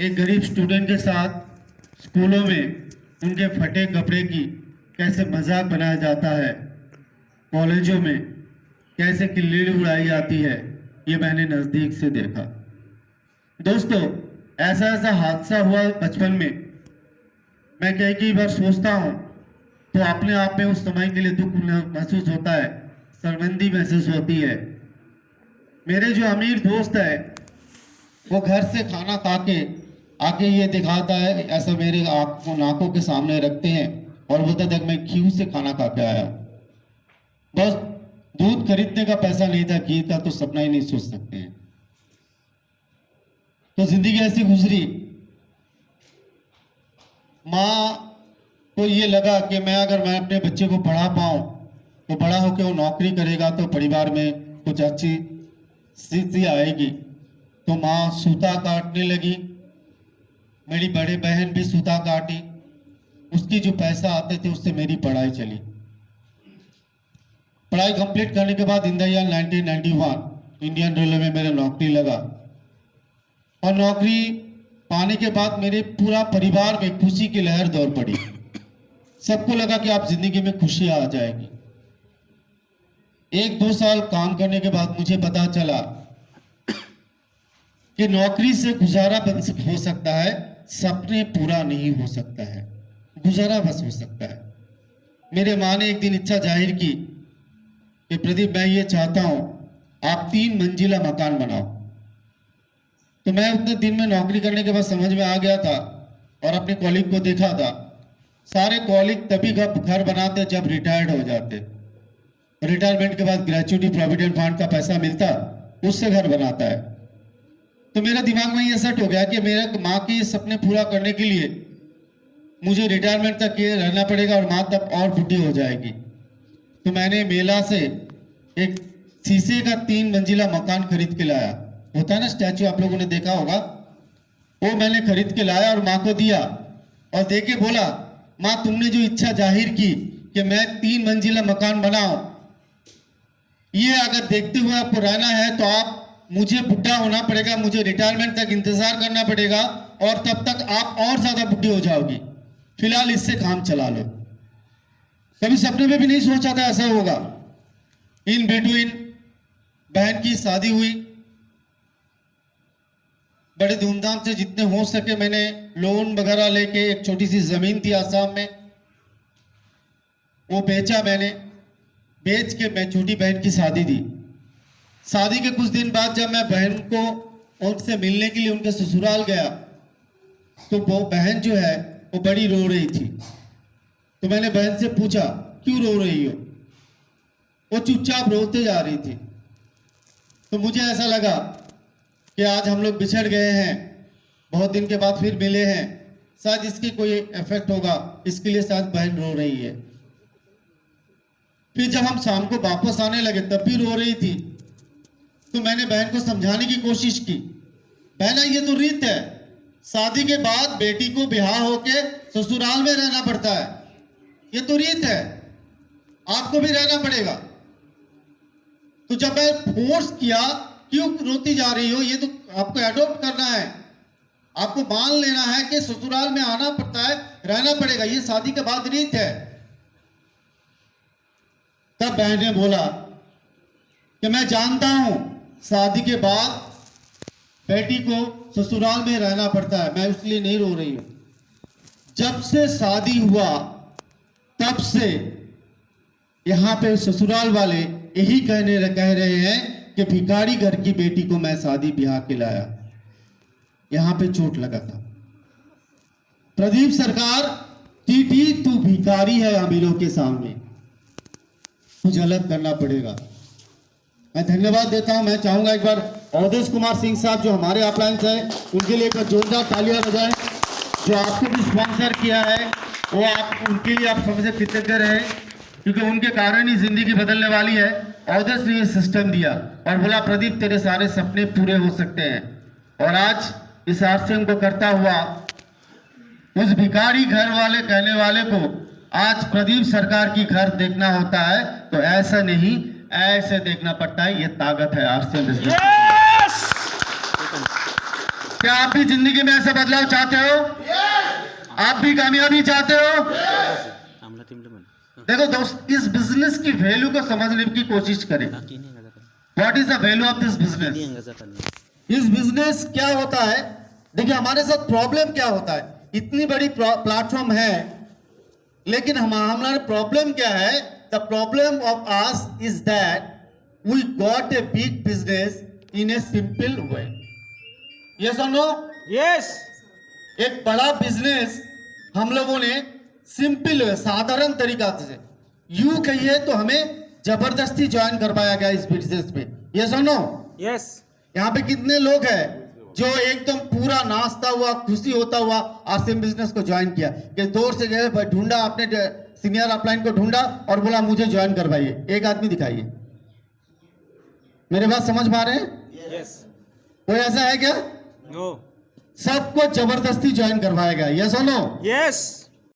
एक गरीब स्टूडेंट के साथ स्कूलों में उनके फटे कपड़े की कैसे मजाक बनाया जाता है, कॉलेजों में कैसे किल्ली उड़ाई जाती है, ये मैंने नज़दीक से देखा। दोस्तों, ऐसा ऐसा हादसा हुआ बचपन में, मैं कई बार सोचता हूँ तो अपने आप में उस समय के लिए दुख महसूस होता है, शर्मिंदगी महसूस होती है। मेरे जो अमीर दोस्त है वो घर से खाना खा के आके ये दिखाता है, ऐसा मेरे नाकों के सामने रखते हैं और बोलता देख मैं क्यों से खाना खा के आया, बस दूध खरीदने का पैसा नहीं था, घी का तो सपना ही नहीं सोच सकते हैं। तो जिंदगी ऐसी गुजरी। माँ को ये लगा कि मैं अपने बच्चे को पढ़ा पाऊं तो बड़ा होकर वो नौकरी करेगा तो परिवार में कुछ अच्छी स्थिति आएगी। तो माँ सूता काटने लगी, मेरी बड़ी बहन भी सूता काटी, उसकी जो पैसा आते थे उससे मेरी पढ़ाई चली। पढ़ाई कंप्लीट करने के बाद in the year 1991 Indian railway में मेरा नौकरी लगा और नौकरी पाने के बाद मेरे पूरा परिवार में खुशी की लहर दौड़ पड़ी। सबको लगा कि आप जिंदगी में खुशी आ जाएगी। 1-2 साल काम करने के बाद मुझे पता चला कि नौकरी से गुजारा हो सकता है, सपने पूरा नहीं हो सकता है, गुजारा बस हो सकता है। मेरे माँ ने एक दिन इच्छा जाहिर की कि प्रदीप मैं ये चाहता हूं आप 3 मंजिला मकान बनाओ। तो मैं उतने दिन में नौकरी करने के बाद समझ में आ गया था और अपने कॉलीग को देखा था, सारे कॉलीग तभी घर बनाते जब रिटायर्ड हो जाते। रिटायरमेंट के बाद ग्रेच्युटी प्रोविडेंट फंड का पैसा मिलता, उससे घर बनाता है। तो मेरा दिमाग में ये सेट हो गया कि मेरे माँ के ये सपने पूरा करने के लिए मुझे रिटायरमेंट तक ये रहना पड़ेगा और माँ तब और बुढ़ी हो जाएगी। तो मैंने मेला से एक शीशे का 3 मंजिला मकान खरीद के लाया। होता है ना स्टैचू, आप लोगों ने देखा होगा, वो मैंने खरीद के लाया और माँ को दिया और दे के बोला माँ तुमने जो इच्छा जाहिर की कि मैं 3 मंजिला मकान बनाऊं, ये अगर देखते हुए आपको रहना है तो आप मुझे बुढ़ा होना पड़ेगा, मुझे रिटायरमेंट तक इंतजार करना पड़ेगा और तब तक आप और ज्यादा बुढ़ी हो जाओगी। फिलहाल इससे काम चला लो। कभी सपने में भी नहीं सोचा था ऐसा होगा। इन बिटवीन बहन की शादी हुई, बड़े धूमधाम से जितने हो सके मैंने लोन वगैरह लेके, एक छोटी सी जमीन थी आसाम में, वो बेचा मैंने, बेच के मैं छोटी बहन की शादी दी। शादी के कुछ दिन बाद जब मैं बहन को उनसे मिलने के लिए उनके ससुराल गया तो वो बहन जो है वो बड़ी रो रही थी। तो मैंने बहन से पूछा क्यों रो रही हो, वो चुपचाप रोते जा रही थी। तो मुझे ऐसा लगा कि आज हम लोग बिछड़ गए हैं, बहुत दिन के बाद फिर मिले हैं, शायद इसकी कोई इफेक्ट होगा, इसके लिए शायद बहन रो रही है। फिर जब हम शाम को वापस आने लगे तब भी रो रही थी। तो मैंने बहन को समझाने की कोशिश की, बहना ये तो रीत है, शादी के बाद बेटी को ब्याह होके ससुराल में रहना पड़ता है, ये तो रीत है, आपको भी रहना पड़ेगा। तो जब मैं फोर्स किया क्यों रोती जा रही हो, ये तो आपको एडॉप्ट करना है, आपको मान लेना है कि ससुराल में आना पड़ता है, रहना पड़ेगा, ये शादी के बाद रीत है। तब बहन ने बोला कि मैं जानता हूं शादी के बाद बेटी को ससुराल में रहना पड़ता है, मैं इसलिए नहीं रो रही हूं। जब से शादी हुआ तब से यहां पे ससुराल वाले यही कह रहे हैं कि भिखारी घर की बेटी को मैं शादी ब्याह के लाया, यहां पे चोट लगा था। प्रदीप सरकार टीटी तू भिखारी है अमीरों के सामने, कुछ अलग करना पड़ेगा। मैं धन्यवाद देता हूं। मैं चाहूंगा एक बार अवधेश कुमार सिंह साहब जो हमारे अपलायंस है उनके लिए एक बार जोरदार तालियां बजाएं, जो आपको भी स्पॉन्सर किया है, वो आप उनके लिए आप सबसे कृतज्ञ रहे, क्योंकि उनके कारण ही जिंदगी बदलने वाली है। अवधेश ने ये सिस्टम दिया और बोला प्रदीप तेरे सारे सपने पूरे हो सकते हैं। और आज इस आश्रम को करता हुआ उस भिखारी घर वाले कहने वाले को आज प्रदीप सरकार की घर देखना होता है, तो ऐसा नहीं ऐसे देखना पड़ता है। ये ताकत है आरसीएम बिजनेस। क्या आप भी जिंदगी में ऐसा बदलाव चाहते हो? आप भी कामयाबी चाहते हो? देखो दोस्त, इस बिजनेस की वैल्यू को समझने की कोशिश करें। What is the value of this business? इस बिजनेस क्या होता है? देखिए हमारे साथ प्रॉब्लम क्या होता है, इतनी बड़ी प्लेटफॉर्म है, लेकिन हमारा प्रॉब्लम क्या है? The problem of us is that we got a big business in a simple way. Yes और नो? यस। एक बड़ा बिजनेस हम लोगों ने सिंपल वे, साधारण तरीका से, यूं कहिए तो हमें जबरदस्ती ज्वाइन करवाया गया इस बिजनेस में। यस और नो? यस। यहाँ पे कितने लोग हैं जो एकदम पूरा नाचता हुआ, खुशी होता हुआ आरसीएम बिजनेस को ज्वाइन किया, कि दूर से गए, ढूंढा, अपने सीनियर अपलाइन को ढूंढा और बोला मुझे ज्वाइन करवाइए। एक आदमी दिखाइए। मेरे बात समझ पा रहे हैं? यस। कोई ऐसा है क्या? नो। सबको जबरदस्ती ज्वाइन करवाया गया। यस और नो? यस।